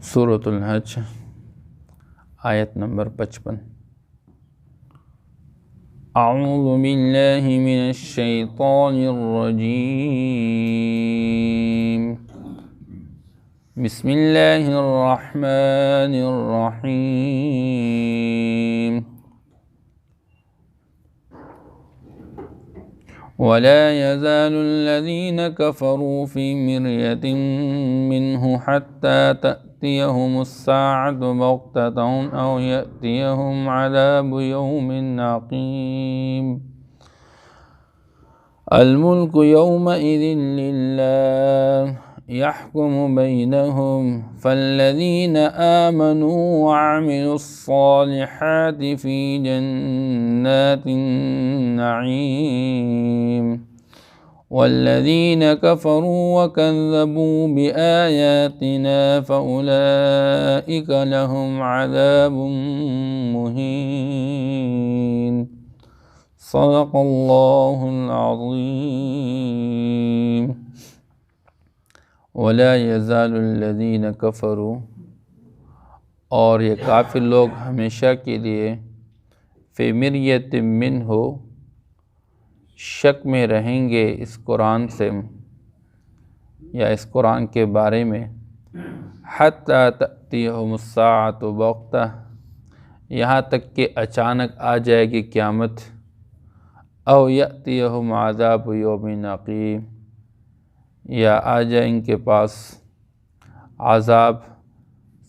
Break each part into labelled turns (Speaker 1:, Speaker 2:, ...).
Speaker 1: سورۃ الحج آیت نمبر 55۔ اعوذ باللہ من الشیطان الرجیم، بسم اللہ الرحمن الرحیم۔ ولا يزال الذين كفروا في مرية منه حتى تأتيهم الساعة بغتة أو يأتيهم عذاب يوم عقيم۔ الملك يومئذ لله يحكم بينهم، فالذين آمنوا وعملوا الصالحات في جنات النعيم، والذين كفروا وكذبوا بآياتنا فأولئك لهم عذاب مهين۔ صدق اللہ العظیم۔ ولا يزال الذين كفروا، اور یہ کافر لوگ ہمیشہ کے لیے فی مریۃ منہ، شک میں رہیں گے اس قرآن سے یا اس قرآن کے بارے میں، حتی تأتیہم الساعۃ بغتہ، یہاں تک کہ اچانک آ جائے گی قیامت، او یأتیہم عذاب یوم عقیم، یا آ جائے ان کے پاس عذاب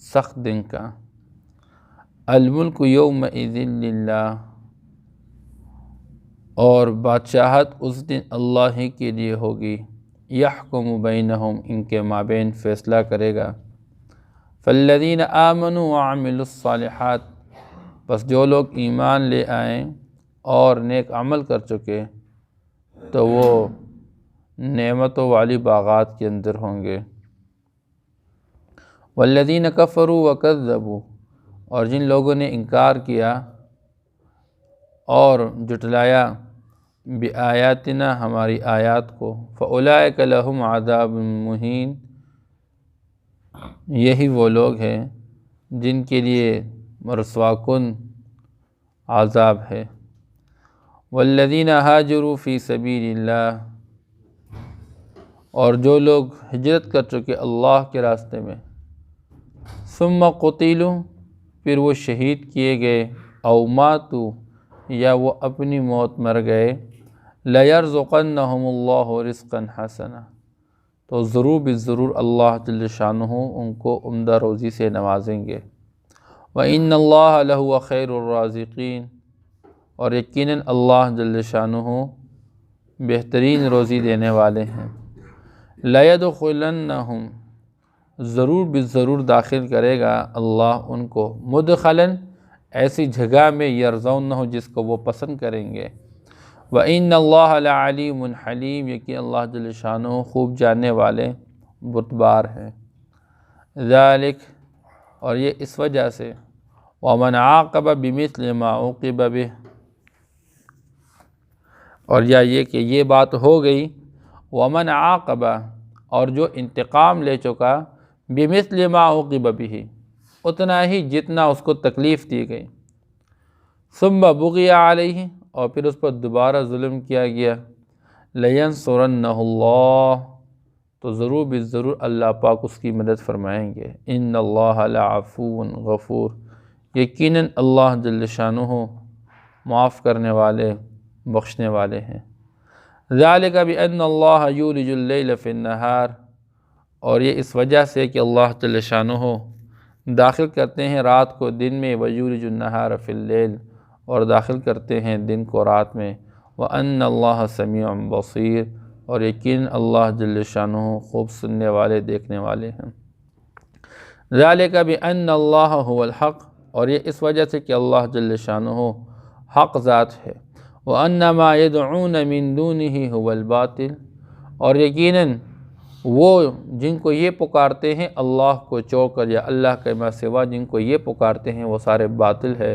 Speaker 1: سخت دن کا۔ الملک یومئذ للہ، اور بادشاہت اس دن اللہ ہی کے لیے ہوگی، یحکم بینہم، ان کے مابین فیصلہ کرے گا۔ فالذین آمنوا وعملوا الصالحات، بس جو لوگ ایمان لے آئیں اور نیک عمل کر چکے تو وہ نعمتوں والی باغات کے اندر ہوں گے۔ والذین کفروا وکذبوا، اور جن لوگوں نے انکار کیا اور جھٹلایا بآیاتنا، ہماری آیات کو، فاولئک لہم عذاب مہین، یہی وہ لوگ ہیں جن کے لیے رسوا کن عذاب ہے۔ والذین ہاجروا فی سبیل اللہ، اور جو لوگ ہجرت کر چکے اللہ کے راستے میں، ثم قتلوا، پھر وہ شہید کیے گئے، او ماتوا، یا وہ اپنی موت مر گئے، لَيَرْزُقَنَّهُمُ اللَّهُ رِزْقًا حَسَنًا، تو ضرور بالضرور اللہ جل شانہ ان کو عمدہ روزی سے نوازیں گے۔ وَإِنَّ اللَّهَ لَهُوَ خَيْرُ الرَّازِقِينَ، اور یقیناً اللہ جل شانہ بہترین روزی دینے والے ہیں۔ لَيَدْخُلَنَّهُمْ، ضرور بالضرور داخل کرے گا اللہ ان کو، مدخلاً، ایسی جگہ میں، یرضونہ، جس کو وہ پسند کریں گے۔ وَإِنَّ اللَّهَ لَعَلِيمٌ حَلِيمٌ، یقین اللہ جل شانہ خوب جاننے والے بردبار ہیں۔ ذالک، اور یہ اس وجہ سے، وَمَنْ عَاقَبَ بِمِثْلِ مَا عُوقِبَ بِهِ، اور یا یہ کہ یہ بات ہو گئی، وَمَنْ عَاقَبَ، اور جو انتقام لے چکا، بِمِثْلِ مَا عُوقِبَ بِهِ، اتنا ہی جتنا اس کو تکلیف دی گئی، ثُمَّ بُغِيَ عَلَيْهِ، اور پھر اس پر دوبارہ ظلم کیا گیا، لَيَنْصُرَنَّهُ اللَّهُ، تو ضرور بالضرور اللہ پاک اس کی مدد فرمائیں گے۔ إِنَّ اللَّهَ لَعَفُوٌّ غَفُورٌ، یقیناً اللہ جل شانہ معاف کرنے والے، بخشنے والے ہیں۔ ذَلِكَ بِأَنَّ اللَّهَ يُولِجُ اللَّيْلَ فِي النَّهَارِ، اور یہ اس وجہ سے کہ اللہ جل شانہ داخل کرتے ہیں رات کو دن میں، وَيُولِجُ النَّهَارَ فِي اللَّيْلِ، اور داخل کرتے ہیں دن کو رات میں، وَأَنَّ اللَّهَ سَمِيعٌ بَصِيرٌ، اور یقین اللہ جل شانہ خوب سننے والے، دیکھنے والے ہیں۔ ذَلِكَ بِأَنَّ اللَّهَ هُوَ الْحَقُّ، اور یہ اس وجہ سے کہ اللہ جل شانہ حق ذات ہے، وَأَنَّ مَا يَدْعُونَ مِن دُونِهِ هُوَ الْبَاطِلُ، اور یقیناً وہ جن کو یہ پکارتے ہیں اللہ کو چھوڑ کر یا اللہ کے سوا جن کو یہ پکارتے ہیں وہ سارے باطل ہے۔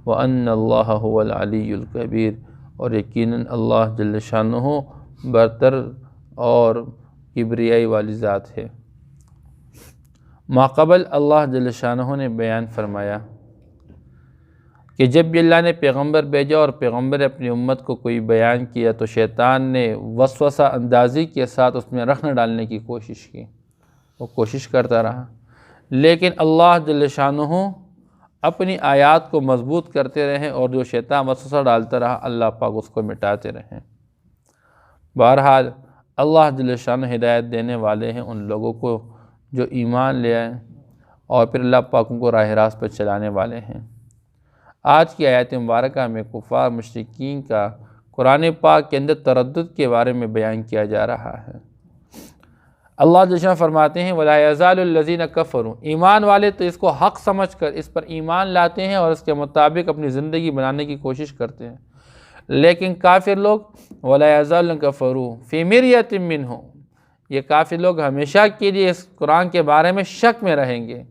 Speaker 1: وَأَنَّ اللَّهَ هُوَ الْعَلِيُّ الْكَبِيرُ، اور یقیناً اللہ جل شانہ برتر اور کبریائی والی ذات ہے۔ ماقبل اللہ جل شانہ نے بیان فرمایا کہ جب بھی اللہ نے پیغمبر بھیجا اور پیغمبر نے اپنی امت کو کوئی بیان کیا تو شیطان نے وسوسہ اندازی کے ساتھ اس میں رخ نہ ڈالنے کی کوشش کی، وہ کوشش کرتا رہا، لیکن اللہ جل شانہ اپنی آیات کو مضبوط کرتے رہے اور جو شیطان وسوسہ ڈالتا رہا اللہ پاک اس کو مٹاتے رہے۔ بہرحال اللہ جل شانہ ہدایت دینے والے ہیں ان لوگوں کو جو ایمان لے آئیں اور پھر اللہ پاک ان کو راہ راست پر چلانے والے ہیں۔ آج کی آیت مبارکہ میں کفار مشرکین کا قرآن پاک کے اندر تردد کے بارے میں بیان کیا جا رہا ہے۔ اللہ جل شانہ فرماتے ہیں وَلَا يَزَالُ الَّذِينَ كَفَرُوا، ایمان والے تو اس کو حق سمجھ کر اس پر ایمان لاتے ہیں اور اس کے مطابق اپنی زندگی بنانے کی کوشش کرتے ہیں، لیکن کافر لوگ وَلَا يَزَالُ كَفَرُوا فِي مِرْيَةٍ مِّنْهُ، یہ کافر لوگ ہمیشہ کے لیے اس قرآن کے بارے میں شک میں رہیں گے۔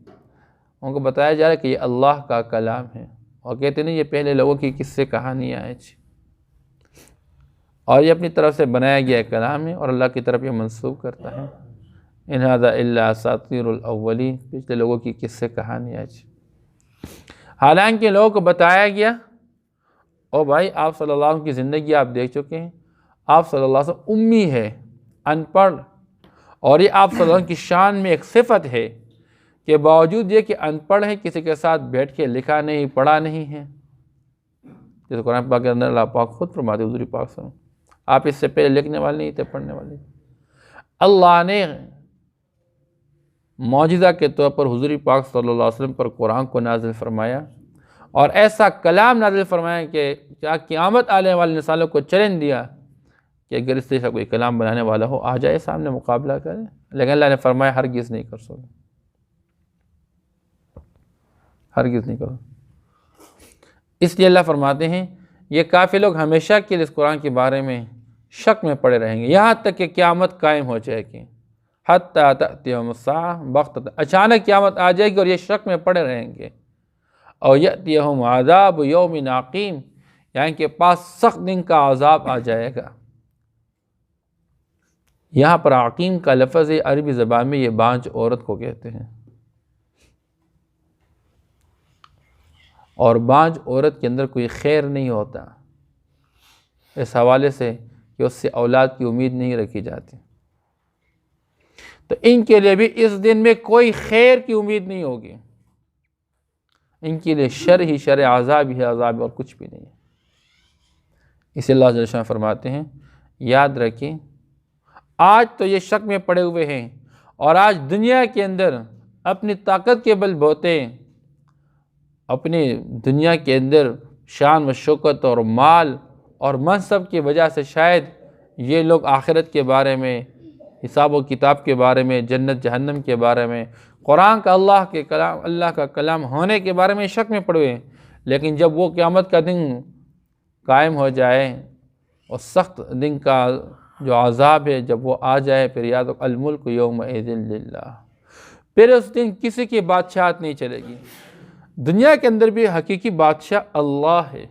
Speaker 1: ان کو بتایا جا رہا ہے کہ یہ اللہ کا کلام ہے، اور کہتے نہیں یہ پہلے لوگوں کی قصے کہانیاں ہیں اور یہ اپنی طرف سے بنایا گیا کلام ہے اور اللہ کی طرف یہ منسوب کرتا ہے۔ ان ھذا الا اساطیر الاولین، پچھلے لوگوں کی قصے کہانیاں ہیں۔ حالانکہ لوگوں کو بتایا گیا او بھائی آپ صلی اللہ علیہ وسلم کی زندگی آپ دیکھ چکے ہیں، آپ صلی اللہ علیہ وسلم امی ہے، ان پڑھ، اور یہ آپ صلی اللہ علیہ وسلم کی شان میں ایک صفت ہے کہ باوجود یہ کہ ان پڑھ ہے کسی کے ساتھ بیٹھ کے لکھا نہیں پڑھا نہیں ہے، جیسے قرآن پاک کے اندر اللہ پاک خود فرماتے حضور پاک صلی اللہ علیہ وسلم آپ اس سے پہلے لکھنے والے نہیں تھے پڑھنے والے۔ اللہ نے معجزہ کے طور پر حضور پاک صلی اللہ علیہ وسلم پر قرآن کو نازل فرمایا اور ایسا کلام نازل فرمایا کہ کیا قیامت آنے والے انسانوں کو چیلنج دیا کہ اگر اس طرح کوئی کلام بنانے والا ہو آ جائے سامنے مقابلہ کرے، لیکن اللہ نے فرمایا ہرگز نہیں کر سکو، ہرگز نہیں کرو۔ اس لیے اللہ فرماتے ہیں یہ کافر لوگ ہمیشہ کے لیے اس قرآن کے بارے میں شک میں پڑے رہیں گے یہاں تک کہ قیامت قائم ہو جائے گی، حتیٰ تأتیہم الساعۃ بغتۃ، اچانک قیامت آ جائے گی اور یہ شک میں پڑے رہیں گے، اور یأتیہم عذاب یوم عقیم، یعنی کہ پاس سخت دن کا عذاب آ جائے گا۔ یہاں پر عقیم کا لفظ ہے، عربی زبان میں یہ بانجھ عورت کو کہتے ہیں، اور بانجھ عورت کے اندر کوئی خیر نہیں ہوتا، اس حوالے سے کہ اس سے اولاد کی امید نہیں رکھی جاتی، تو ان کے لیے بھی اس دن میں کوئی خیر کی امید نہیں ہوگی، ان کے لیے شر ہی شر، عذاب ہی عذاب، اور کچھ بھی نہیں ہے۔ اس لیے اللہ جل شانہ فرماتے ہیں یاد رکھیں آج تو یہ شک میں پڑے ہوئے ہیں اور آج دنیا کے اندر اپنی طاقت کے بل بوتے اپنی دنیا کے اندر شان و شوکت اور مال اور منصب کی وجہ سے شاید یہ لوگ آخرت کے بارے میں، حساب و کتاب کے بارے میں، جنت جہنم کے بارے میں، قرآن کا اللہ کا کلام ہونے کے بارے میں شک میں پڑے ہیں، لیکن جب وہ قیامت کا دن قائم ہو جائے اور سخت دن کا جو عذاب ہے جب وہ آ جائے، پھر یاد رکھو الملک یومئذ للہ، پھر اس دن کسی کی بادشاہت نہیں چلے گی۔ دنیا کے اندر بھی حقیقی بادشاہ اللہ ہے،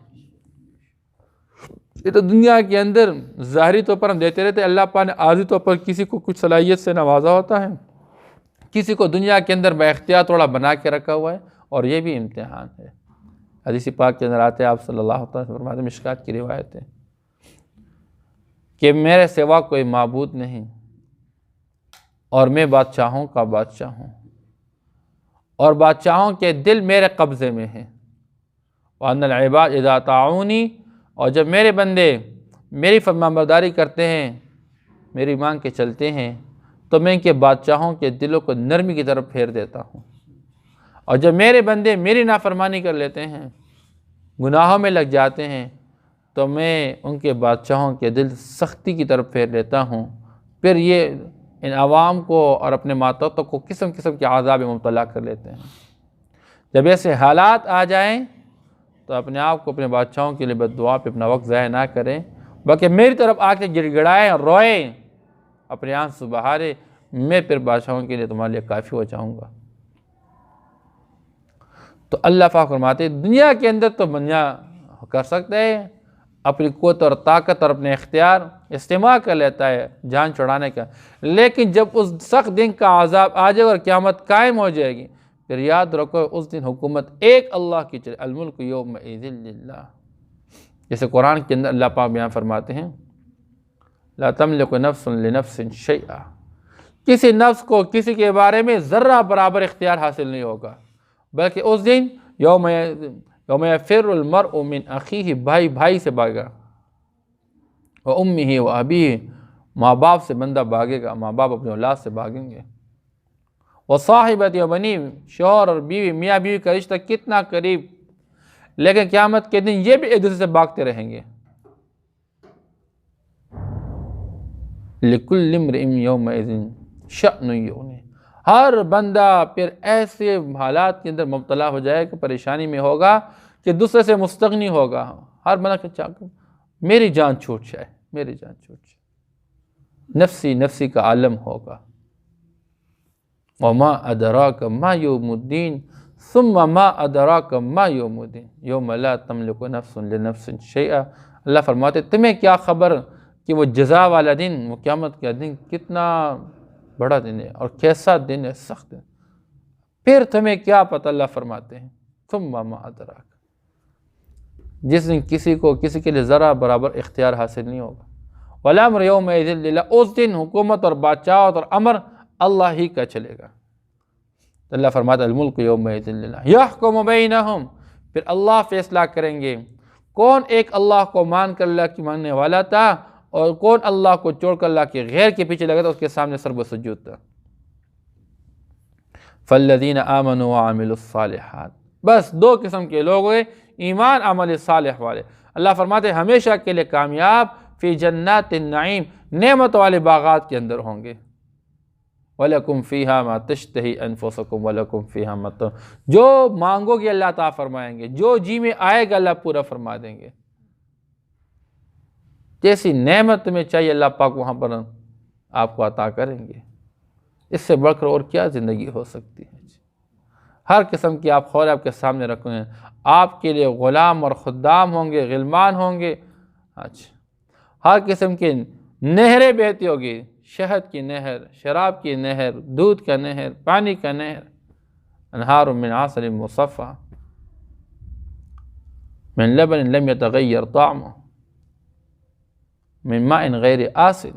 Speaker 1: یہ تو دنیا کے اندر ظاہری طور پر ہم دیتے رہتے، اللہ پاک نے عارضی طور پر کسی کو کچھ صلاحیت سے نوازا ہوتا ہے، کسی کو دنیا کے اندر بااختیار تھوڑا بنا کے رکھا ہوا ہے، اور یہ بھی امتحان ہے۔ حدیث پاک کے اندر آتے ہیں آپ صلی اللہ علیہ وسلم فرماتے ہیں، مشکات کی روایت ہے کہ میرے سوا کوئی معبود نہیں اور میں بادشاہوں کا بادشاہ ہوں اور بادشاہوں کے دل میرے قبضے میں ہیں، وَأَنَّ الْعِبَادَ إِذَا أَطَاعُونِي، اور جب میرے بندے میری فرمانبرداری کرتے ہیں، میری مان کے چلتے ہیں، تو میں ان کے بادشاہوں کے دلوں کو نرمی کی طرف پھیر دیتا ہوں، اور جب میرے بندے میری نافرمانی کر لیتے ہیں، گناہوں میں لگ جاتے ہیں، تو میں ان کے بادشاہوں کے دل سختی کی طرف پھیر لیتا ہوں، پھر یہ ان عوام کو اور اپنے ماتحتوں کو قسم قسم کے عذاب میں مبتلا کر لیتے ہیں۔ جب ایسے حالات آ جائیں تو اپنے آپ کو اپنے بادشاہوں کے لیے بد دعا پہ اپنا وقت ضائع نہ کریں، بلکہ میری طرف آ کے گڑ گڑائیں اور روئیں، اپنے آنسو بہارے، میں پھر بادشاہوں کے لیے تمہارے لیے کافی ہو جاؤں گا۔ تو اللہ پاک فرماتے ہیں دنیا کے اندر تو بندہ کر سکتا ہے، اپنی قوت اور طاقت اور اپنے اختیار استعمال کر لیتا ہے جان چھڑانے کا، لیکن جب اس سخت دن کا عذاب آ جائے اور قیامت قائم ہو جائے گی، پھر یاد رکھو اس دن حکومت ایک اللہ کی چلے، الملک یومئذ للہ۔ جیسے قرآن کے اندر اللہ پاک بیان فرماتے ہیں لا تملک نفس لنفس شیئا، کسی نفس کو کسی کے بارے میں ذرہ برابر اختیار حاصل نہیں ہوگا، بلکہ اس دن یوم یفر المرء من اخیہ، بھائی بھائی سے بھاگا، وامہ وابیہ، ماں باپ سے بندہ بھاگے گا، ماں باپ اپنے اولاد سے بھاگیں گے، وصاحبۃ وبنی، شوہر اور بیوی، میاں بیوی کا رشتہ کتنا قریب، لیکن قیامت کے دن یہ بھی ایک دوسرے سے بھاگتے رہیں گے۔ لِكُلِّ امْرِئٍ يَوْمَئِذٍ شَأْنٌ یغنیہ، ہر بندہ پھر ایسے حالات کے اندر مبتلا ہو جائے کہ پریشانی میں ہوگا کہ دوسرے سے مستغنی ہوگا، ہر بندہ کہ میری جان چھوٹ جائے، میری جان چھوٹ جائے، نفسی نفسی کا عالم ہوگا۔ وَمَا أَدْرَاكَ مَا يَوْمُ الدِّينِ ثُمَّ مَا أَدْرَاكَ مَا يَوْمُ الدِّينِ يَوْمَ لَا تَمْلِكُ نَفْسٌ لِنَفْسٍ شَيْئًا۔ اللہ فرماتے تمہیں کیا خبر کہ وہ جزا والا دن، وہ قیامت کا دن کتنا بڑا دن ہے اور کیسا دن ہے، سخت ہے، پھر تمہیں کیا پتہ، اللہ فرماتے ہیں ثُمَّ مَا أَدْرَاكَ، جس دن کسی کو کسی کے لیے ذرا برابر اختیار حاصل نہیں ہوگا۔ وَالْأَمْرُ يَوْمَئِذٍ لِلَّهِ، اس دن حکومت اور بادشاہت اور امر اللہ ہی کا چلے گا۔ اللہ فرماتا ہے الملک یومئذ للہ یحکم بینہم، پھر اللہ فیصلہ کریں گے کون ایک اللہ کو مان کر اللہ کی ماننے والا تھا اور کون اللہ کو چھوڑ کر اللہ کے غیر کے پیچھے لگا تھا، اس کے سامنے سر و سجود تھا۔ فالذین آمنوا وعملوا الصالحات، بس دو قسم کے لوگ ہوئے، ایمان عمل صالح والے، اللہ فرماتے ہیں ہمیشہ کے لیے کامیاب، فی جنات النعیم، نعمت والے باغات کے اندر ہوں گے۔ وَلَكُمْ فِيهَا مَا تَشْتَهِي أَنفُسُكُمْ وَلَكُمْ فِيهَا مَا تَدْعُونَ، جو مانگو گے اللہ تعالیٰ فرمائیں گے، جو جی میں آئے گا اللہ پورا فرما دیں گے، جیسی نعمت تمہیں چاہیے اللہ پاک وہاں پر آپ کو عطا کریں گے۔ اس سے بڑھ کر اور کیا زندگی ہو سکتی ہے؟ ہر قسم کی آپ خوراک آپ کے سامنے رکھیں ہیں، آپ کے لیے غلام اور خدام ہوں گے، غلمان ہوں گے، ہر قسم کی نہریں بہتی ہوگی، شہد کی نہر، شراب کی نہر، دودھ کا نہر، پانی کا نہر، انہار من عسل مصفی من لبن لم يتغیر طعمه من ماء غیر آسن۔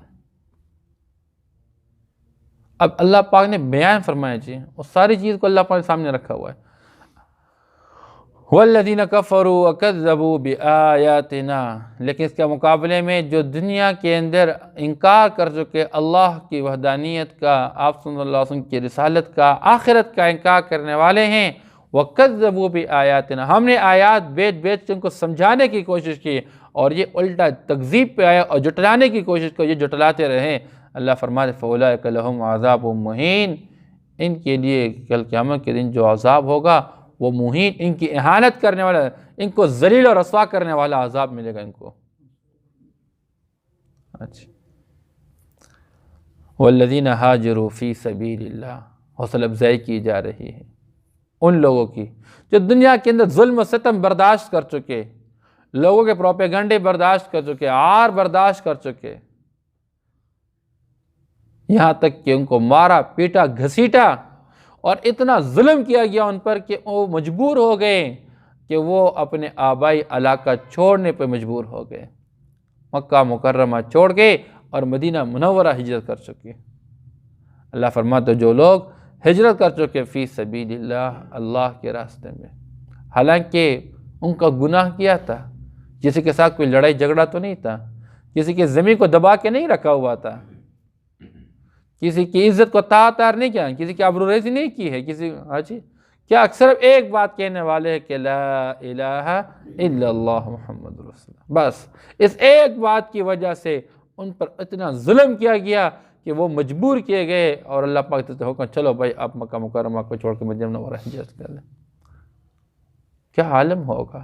Speaker 1: اب اللہ پاک نے بیان فرمایا جی، اس ساری چیز کو اللہ پاک نے سامنے رکھا ہوا ہے۔ وَالَّذِينَ كَفَرُوا وَكَذَّبُوا بِآيَاتِنَا، لیکن اس کے مقابلے میں جو دنیا کے اندر انکار کر چکے اللہ کی وحدانیت کا، آپ صلی اللہ علیہ وسلم کی رسالت کا، آخرت کا انکار کرنے والے ہیں، وَكَذَّبُوا بِآيَاتِنَا، ہم نے آیات بیچ بیچ کے ان کو سمجھانے کی کوشش کی اور یہ الٹا تکذیب پہ آیا اور جٹلانے کی کوشش کی، یہ جٹلاتے رہے۔ اللہ فرماتے فَأُولَٰئِكَ لَهُمْ عَذَابٌ مُّهِينٌ، ان کے لیے کل قیامت کے دن جو عذاب ہوگا وہ مہین، ان کی اہانت کرنے والا، ان کو ذلیل اور رسوا کرنے والا عذاب ملے گا ان کو۔ وَالَّذِينَ هَاجَرُوا فِي سَبِيلِ اللَّهِ، حوصلہ افزائی کی جا رہی ہے ان لوگوں کی جو دنیا کے اندر ظلم و ستم برداشت کر چکے، لوگوں کے پروپیگنڈے برداشت کر چکے، عار برداشت کر چکے، یہاں تک کہ ان کو مارا پیٹا گھسیٹا اور اتنا ظلم کیا گیا ان پر کہ وہ مجبور ہو گئے کہ وہ اپنے آبائی علاقہ چھوڑنے پہ مجبور ہو گئے، مکہ مکرمہ چھوڑ کے اور مدینہ منورہ ہجرت کر چکے۔ اللہ فرماتا ہے جو لوگ ہجرت کر چکے فی سبیل اللہ، اللہ کے راستے میں، حالانکہ ان کا گناہ کیا تھا، کسی کے ساتھ کوئی لڑائی جھگڑا تو نہیں تھا، کسی کی زمین کو دبا کے نہیں رکھا ہوا تھا، کسی کی عزت کو تار نہیں کیا، کسی کی آبروریزی نہیں کی ہے، کیا اکثر ایک بات کہنے والے ہیں کہ لا الہ الا اللہ محمد رسول اللہ، بس اس ایک بات کی وجہ سے ان پر اتنا ظلم کیا گیا کہ وہ مجبور کیے گئے اور اللہ پاک سے حکم چلو بھائی آپ مکہ مکرمہ کو چھوڑ کے مدینہ منورہ ہجرت کر لیں۔ کیا عالم ہوگا؟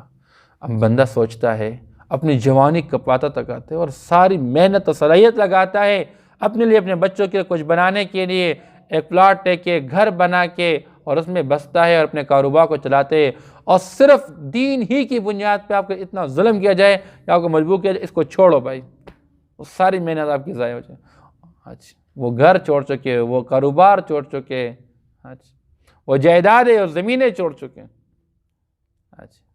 Speaker 1: اب بندہ سوچتا ہے، اپنی جوانی کپاتا تکاتے اور ساری محنت و صلاحیت لگاتا ہے اپنے لیے، اپنے بچوں کے کچھ بنانے کے لیے، ایک پلاٹ لے کے، گھر بنا کے اور اس میں بستا ہے اور اپنے کاروبار کو چلاتے ہیں، اور صرف دین ہی کی بنیاد پہ آپ کو اتنا ظلم کیا جائے کہ آپ کو مجبور کیا جائے اس کو چھوڑو بھائی، وہ ساری محنت آپ کی ضائع ہو جائے۔ اچھا، وہ گھر چھوڑ چکے، وہ کاروبار چھوڑ چکے، اچھا، وہ جائیدادیں اور زمینیں چھوڑ چکے۔ اچھا،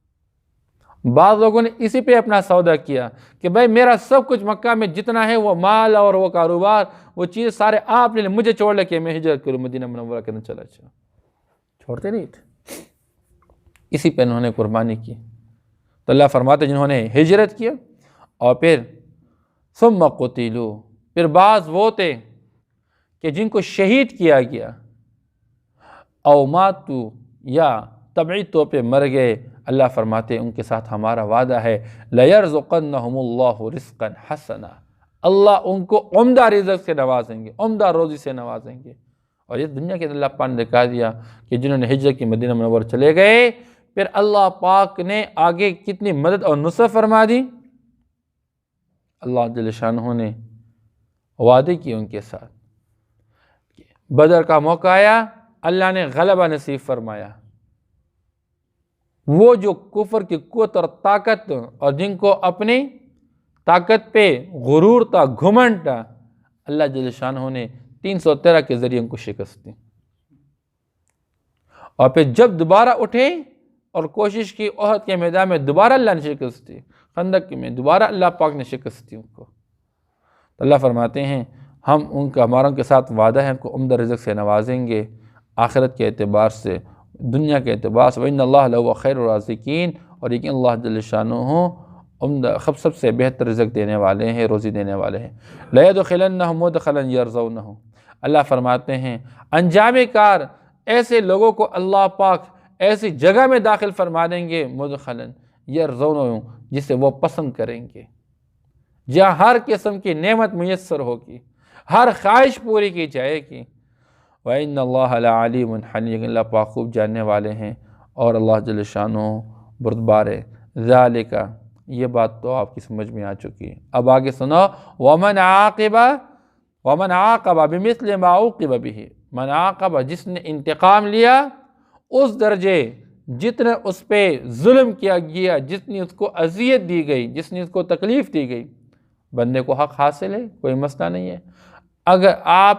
Speaker 1: بعض لوگوں نے اسی پہ اپنا سودا کیا کہ بھائی میرا سب کچھ مکہ میں جتنا ہے، وہ مال اور وہ کاروبار، وہ چیز سارے آپ نے مجھے چھوڑ لے کہ میں ہجرت کروں مدینہ منورہ کے اندر چلا جاؤں۔ چھوڑتے نہیں تھے، اسی پہ انہوں نے قربانی کی۔ تو اللہ فرماتے جنہوں نے ہجرت کیا اور پھر ثم قتلوا، پھر بعض وہ تھے کہ جن کو شہید کیا گیا، او ماتوا، یا طبعی طور پہ مر گئے، اللہ فرماتے ان کے ساتھ ہمارا وعدہ ہے لَيَرْزُقَنَّهُمُ اللَّهُ رِزْقًا حَسَنًا، اللہ ان کو عمدہ رزق سے نوازیں گے، عمدہ روزی سے نوازیں گے۔ اور یہ دنیا کے اللہ پاک نے دکھا دیا کہ جنہوں نے ہجرت کی مدینہ منورہ چلے گئے، پھر اللہ پاک نے آگے کتنی مدد اور نصرت فرما دی۔ اللہ جل شانہ نے وعدے کی ان کے ساتھ، بدر کا موقع آیا، اللہ نے غلبہ نصیب فرمایا۔ وہ جو کفر کی قوت اور طاقت اور جن کو اپنی طاقت پہ غرور تھا، گھمنڈ تھا، اللہ جل شانہ نے 313 کے ذریعے ان کو شکست دی۔ اور پھر جب دوبارہ اٹھے اور کوشش کی، احد کے میدان میں دوبارہ اللہ نے شکست دی، خندق میں دوبارہ اللہ پاک نے شکست دی ان کو۔ تو اللہ فرماتے ہیں ہم ان کا، ہمارا ان کے ساتھ وعدہ ہے، ان کو عمدہ رزق سے نوازیں گے، آخرت کے اعتبار سے، دنیا کے اعتبار سے۔ وَإِنَّ اللَّهَ لَهُوَ خَيْرُ الرَّازِقِينَ، اور یقین اللہ جل شانہ عمدہ سب سے بہتر رزق دینے والے ہیں، روزی دینے والے ہیں۔ لَيَدْخِلَنَّهُمْ مُدْخَلًا يَرْضَوْنَهُ، اللہ فرماتے ہیں انجام کار ایسے لوگوں کو اللہ پاک ایسی جگہ میں داخل فرما دیں گے، مدخلاً یرضونہ، جسے وہ پسند کریں گے، جہاں ہر قسم کی نعمت میسر ہوگی، ہر خواہش پوری کی جائے گی۔ وَإِنَّ اللَّهَ لَعَلِيمٌ حَلِيمٌ، اللہ پاک خوب جاننے والے ہیں اور اللہ جل شانہ بردبار ہے۔ ذالک، یہ بات تو آپ کی سمجھ میں آ چکی ہے۔ اب آگے سنو، وَمَنْ عَاقَبَ بِمِثْلِ مَا عُوقِبَ بِهِ، من عاقب، جس نے انتقام لیا اس درجے جتنا اس پہ ظلم کیا گیا، جتنی اس کو اذیت دی گئی، جس نے اس کو تکلیف دی گئی، بندے کو حق حاصل ہے، کوئی مسئلہ نہیں ہے۔ اگر آپ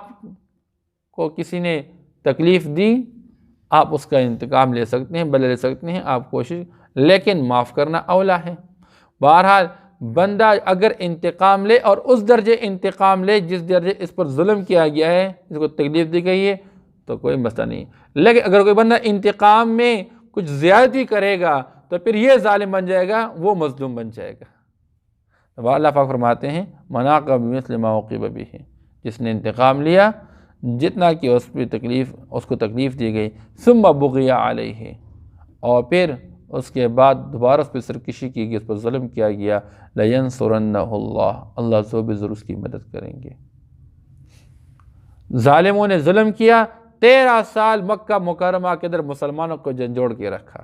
Speaker 1: کو کسی نے تکلیف دی، آپ اس کا انتقام لے سکتے ہیں، بدلہ لے سکتے ہیں، آپ کوشش، لیکن معاف کرنا اولا ہے۔ بہرحال بندہ اگر انتقام لے اور اس درجے انتقام لے جس درجے اس پر ظلم کیا گیا ہے، اس کو تکلیف دی گئی ہے، تو کوئی مسئلہ نہیں۔ لیکن اگر کوئی بندہ انتقام میں کچھ زیادتی کرے گا تو پھر یہ ظالم بن جائے گا، وہ مظلوم بن جائے گا۔ تو اللہ پاک فرماتے ہیں من عاقب بمثل ما عوقب بہ، جس نے انتقام لیا جتنا کہ اس کو تکلیف دی گئی، ثم بغی علیہ، اور پھر اس کے بعد دوبارہ اس پہ سرکشی کی گئی، اس پر ظلم کیا گیا، لَيَنْصُرَنَّهُ اللَّهُ، اللہ ضرور اس کی مدد کریں گے۔ ظالموں نے ظلم کیا، 13 سال مکہ مکرمہ کے اندر مسلمانوں کو جھنجھوڑ کے رکھا،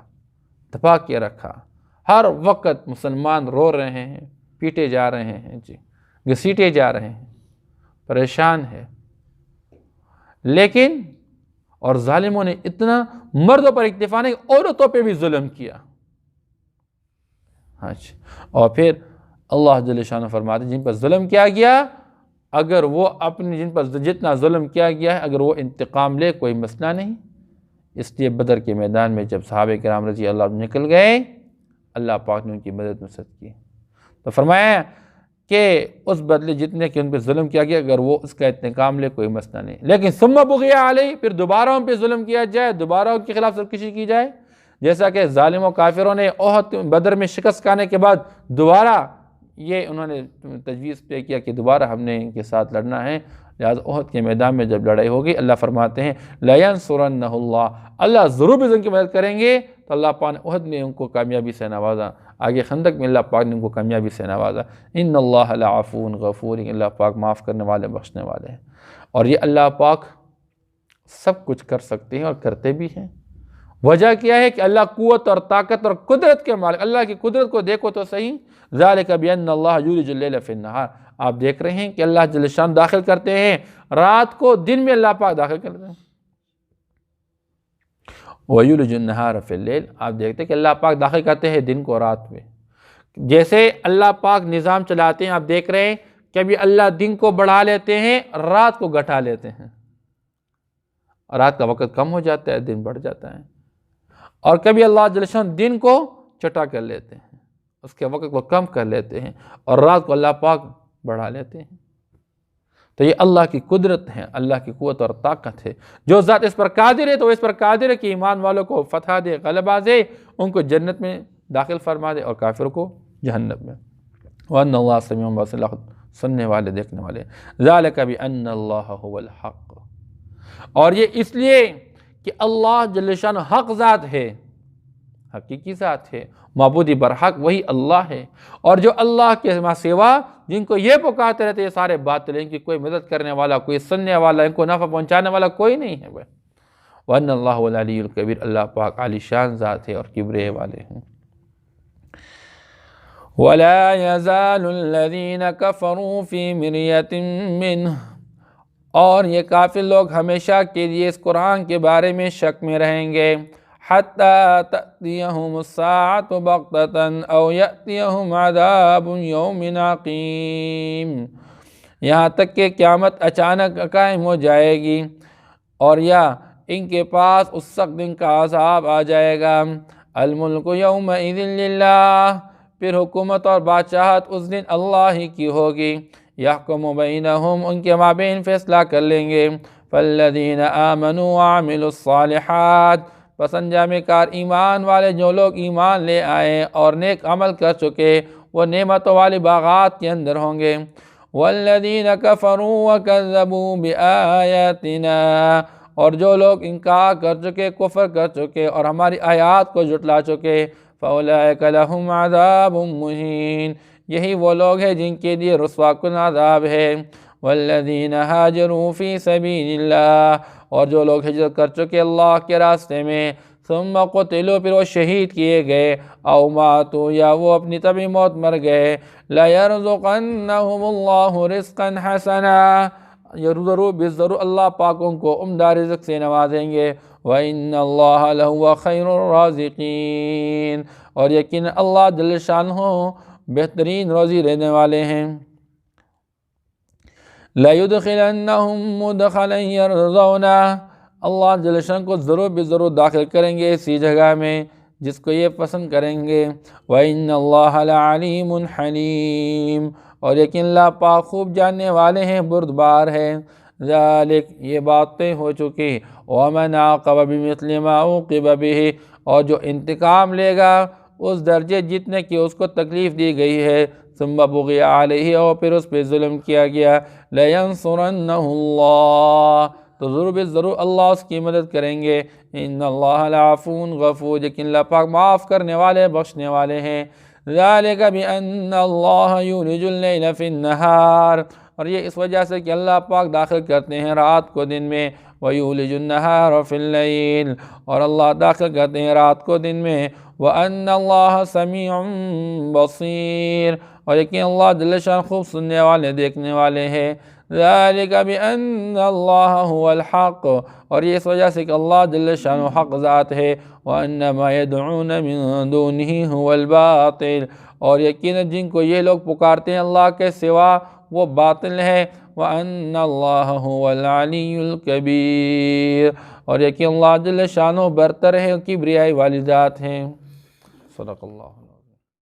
Speaker 1: دبا کے رکھا، ہر وقت مسلمان رو رہے ہیں، پیٹے جا رہے ہیں، گھسیٹے جا رہے ہیں، پریشان ہے۔ لیکن اور ظالموں نے اتنا مردوں پر اکتفا نہیں، عورتوں پہ بھی ظلم کیا۔ اور پھر اللہ جل شانہ فرماتے ہیں جن پر ظلم کیا گیا، اگر وہ اپنے جن پر جتنا ظلم کیا گیا ہے اگر وہ انتقام لے کوئی مسئلہ نہیں۔ اس لیے بدر کے میدان میں جب صحابہ کرام رضی اللہ عنہ نکل گئے، اللہ پاک نے ان کی مدد نصرت کی، تو فرمایا کہ اس بدلے جتنے کہ ان پہ ظلم کیا گیا اگر وہ اس کا انتقام لے کوئی مسئلہ نہیں، لیکن ثم بغی علیہ، پھر دوبارہ ان پہ ظلم کیا جائے، دوبارہ ان کے خلاف سرکشی کی جائے، جیسا کہ ظالم و کافروں نے احد بدر میں شکست کھانے کے بعد دوبارہ یہ انہوں نے تجویز پہ کیا کہ دوبارہ ہم نے ان کے ساتھ لڑنا ہے، لہٰذا احد کے میدان میں جب لڑائی ہوگی اللہ فرماتے ہیں لَيَنْصُرَنَّهُ اللَّهُ، اللہ ضرور بھی ان کی مدد کریں گے۔ تو اللہ پاک نے احد میں ان کو کامیابی سے نوازا، آگے خندق میں اللہ پاک نے ان کو کامیابی سے نوازا۔ ان اللہ لعفو غفور، اللہ پاک معاف کرنے والے بخشنے والے ہیں، اور یہ اللہ پاک سب کچھ کر سکتے ہیں اور کرتے بھی ہیں۔ وجہ کیا ہے کہ اللہ قوت اور طاقت اور قدرت کے مالک، اللہ کی قدرت کو دیکھو تو صحیح، ذالک بان اللہ یولج اللیل فی النہار، آپ دیکھ رہے ہیں کہ اللہ جل شان داخل کرتے ہیں رات کو دن میں، اللہ پاک داخل کرتے ہیں۔ وَيُولِجُ النَّهَارَ فِي اللَّيْلِ، آپ دیکھتے ہیں کہ اللہ پاک داخل کرتے ہیں دن کو رات میں. جیسے اللہ پاک نظام چلاتے ہیں، آپ دیکھ رہے ہیں کہ ابھی اللہ دن کو بڑھا لیتے ہیں، رات کو گھٹا لیتے ہیں. رات کا وقت کم ہو جاتا ہے، دن بڑھ جاتا ہے. اور کبھی اللہ جل شان دن کو چھوٹا کر لیتے ہیں، اس کے وقت کو کم کر لیتے ہیں، اور رات کو اللہ پاک بڑھا لیتے ہیں. تو یہ اللہ کی قدرت ہے، اللہ کی قوت اور طاقت ہے. جو ذات اس پر قادر ہے تو وہ اس پر قادر ہے کہ ایمان والوں کو فتح دے، غلبہ دے، ان کو جنت میں داخل فرما دے اور کافر کو جہنم میں. وَأَنَّ اللَّهَ سَمِيعٌ بَصِيرٌ، سننے والے دیکھنے والے. ذَلِكَ بِأَنَّ اللَّهَ هُوَ الْحَقُّ، اور یہ اس لیے کہ اللہ جل شانہ حق ذات ہے، حقیقی ذات ہے، معبودی برحق وہی اللہ ہے. اور جو اللہ کے سوا جن کو یہ پکارتے رہتے ہیں سارے باطل ہیں، ان کی کوئی مدد کرنے والا، کوئی سننے والا، ان کو نفع پہنچانے والا کوئی نہیں ہے. وَأَنَّ اللَّهُ هُوَ الْعَلِيُّ الْكَبِيرُ، اللہ پاک عالی شان ذات ہے اور کبریائی والے ہیں. وَلَا يَزَالُ الَّذِينَ كَفَرُوا فِي مِرْيَةٍ مِّنْهُ، اور یہ کافر لوگ ہمیشہ کے لیے اس قرآن کے بارے میں شک میں رہیں گے. حَتَّى تَأْتِيَهُمُ السَّاعَةُ بَغْتَةً أَوْ يَأْتِيَهُمْ عَذَابٌ يَوْمٍ عَقِيمٍ، یہاں تک کہ قیامت اچانک قائم ہو جائے گی، اور یا ان کے پاس اس سخت دن کا عذاب آ جائے گا. الْمُلْكُ يَوْمَئِذٍ لِلَّهِ، پھر حکومت اور بادشاہت اس دن اللہ ہی کی ہوگی. يَحْكُمُ بَيْنَهُمْ، ان کے مابین فیصلہ کر لیں گے. فَالَّذِينَ آمَنُوا وَعَمِلُوا الصَّالِحَاتِ، پس انجام کار ایمان والے جو لوگ ایمان لے آئے اور نیک عمل کر چکے، وہ نعمتوں والی باغات کے اندر ہوں گے. وَالَّذِينَ كَفَرُوا وَكَذَّبُوا بِآيَاتِنَا، اور جو لوگ انکار کر چکے، کفر کر چکے اور ہماری آیات کو جھٹلا چکے، فَأُولَئِكَ لَهُمْ عَذَابٌ مُّهِينٌ، یہی وہ لوگ ہیں جن کے لیے رسوا کن عذاب ہے. وَالَّذِينَ هَاجَرُوا فِي سَبِيلِ اللَّهِ، اور جو لوگ ہجرت کر چکے اللہ کے راستے میں، ثُمَّ قُتِلُوا، پھر وہ شہید کیے گئے، أَوْ مَاتُوا، یا وہ اپنی طبعی موت مر گئے، لَيَرْزُقَنَّهُمُ اللَّهُ رِزْقًا حَسَنًا، ضرور اللہ پاک ان کو عمدہ رزق سے نوازیں گے. وَإِنَّ اللَّهَ لَهُوَ خَيْرُ الرَّازِقِينَ، اور یقین اللہ جل شانہ بہترین روزی دینے والے ہیں. لَيُدْخِلَنَّهُمْ مُدْخَلًا يَرْضَوْنَهُ، اللہ جل شان کو ضرور داخل کریں گے اسی جگہ میں جس کو یہ پسند کریں گے. وَإِنَّ اللَّهَ لَعَلِيمٌ حَلِيمٌ، اور یقین اللہ پاک خوب جاننے والے ہیں، بردبار ہے. ذالک، یہ باتیں ہو چکی. وَمَنْ عَاقَبَ بِمِثْلِ مَا عُوقِبَ بِهِ، اور جو انتقام لے گا اس درجے جتنے کی اس کو تکلیف دی گئی ہے. ثُمَّ بُغِيَ عَلَيْهِ، اور پھر اس پہ ظلم کیا گیا. لَيَنْصُرَنَّهُ اللَّهُ، تو ضرور اللہ اس کی مدد کریں گے. اِنَّ اللَّهَ لَعَفُوٌّ غَفُورٌ، لیکن اللہ پاک معاف کرنے والے، بخشنے والے ہیں. ذَلِكَ بِأَنَّ اللَّهَ يُولِجُ اللَّيْلَ فِي النَّهَارِ، اور یہ اس وجہ سے کہ اللہ پاک داخل کرتے ہیں رات کو دن میں. وَيُولِجُ النَّهَارَ فِي اللَّيْلِ، اور اللہ داخل کرتے ہیں رات کو دن میں. وَأَنَّ اللَّهَ سَمِيعٌ بَصِيرٌ، اور یقین اللہ جل شان خوب سننے والے، دیکھنے والے ہیں. ذَلِكَ بِأَنَّ اللَّهَ هُوَ الْحَقُّ، اور یہ اس وجہ سے کہ اللہ جل شان حق ذات ہے. وَأَنَّ مَا يَدْعُونَ مِن دُونِهِ هُوَ الْبَاطِلُ، اور یقیناً جن کو یہ لوگ پکارتے ہیں اللہ کے سوا وہ باطل ہے. وَأَنَّ اللَّهَ هُوَ الْعَلِيُّ الْكَبِيرُ، اور یقین اللہ جل شانہ برتر ہے، کبریائی والی ذات ہیں. صدق اللہ.